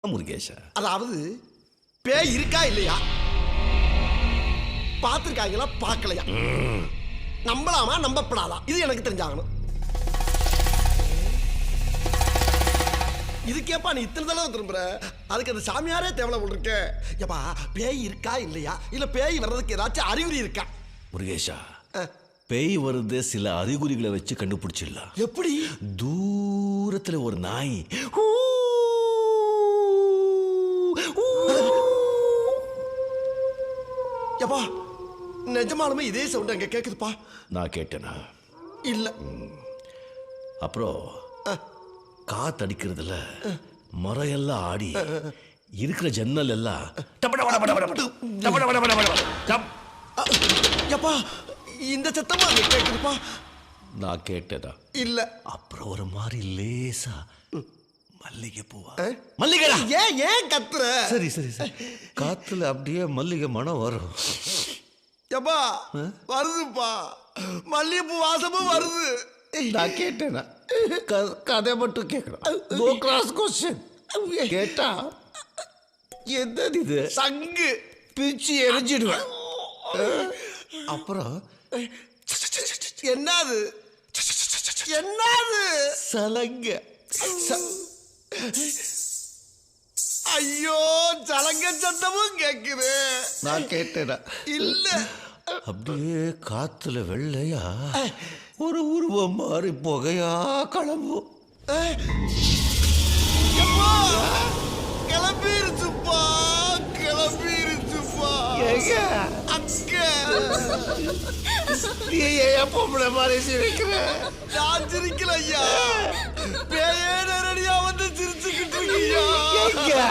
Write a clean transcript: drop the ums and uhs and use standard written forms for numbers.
முருகேஷா, அதாவது பேய் இருக்கா இல்லையா, பார்த்துருக்காங்களா பார்க்கலையா, நம்பலாமா நம்பப்படாதா, இது எனக்கு தெரிஞ்சாகணும். இதுக்கேப்பா நீ இத்தனை தடவை திரும்புற? அதுக்கு அந்த சாமியாரே தேவலை போட்டிருக்க. ஏப்பா பேய் இருக்கா இல்லையா, இல்ல பேய் வர்றதுக்கு ஏதாச்சும் அறிகுறி இருக்கா? முருகேஷா, பேய் வருது சில அறிகுறிகளை வச்சு கண்டுபிடிச்சிடலாம். எப்படி? தூரத்துல ஒரு நாய் ஏப்பா நிஜமாலுமே இதே சவுண்ட் அங்க கேக்குதுப்பா. நான் கேட்டேனா? இல்ல. அப்புறம் காத்தடிக்கிறதுல மரம் எல்லாம் ஆடி இருக்கிற ஜன்னல் எல்லாம் ஏப்பா இந்த சத்தமா அங்க கேக்குதுப்பா. நான் கேட்டேனா? இல்ல. அப்புறம் ஒரு மாதிரி லேசா மல்லிகை பூவா, மல்லிகை. ஏன் ஏன் கத்துற? சரி சரி சரி, காத்துல அப்படியே மல்லிகை மனம் வரும். ஏப்பா வருதுப்பா, மல்லிகைப்பூ வாசமும் வருது. நான் கேட்டேனா? கதை மட்டும் கேட்கணும். No cross question. கேட்டா என்னது இது? சங்கு பிச்சு எரிஞ்சிடுவேன். அப்புறம் என்னது என்னது? சலங்க. ஐயோ சலங்க சத்தமும் கேக்குது. நான் கேட்டேனா? இல்ல. அப்படியே காத்துல வெள்ளையா ஒரு உருவம் மாறி புகையா கிளம்பும். கிளம்பிருச்சுப்பா கிளம்பிருச்சுப்பா. அக்க நீ ஏன் பொம்பளை மாதிரி சிரிக்கிற? நான் சிரிக்கல ஐயா, பேயே நேரடியா வந்து சிரிச்சுக்கிட்டு இருக்கியா.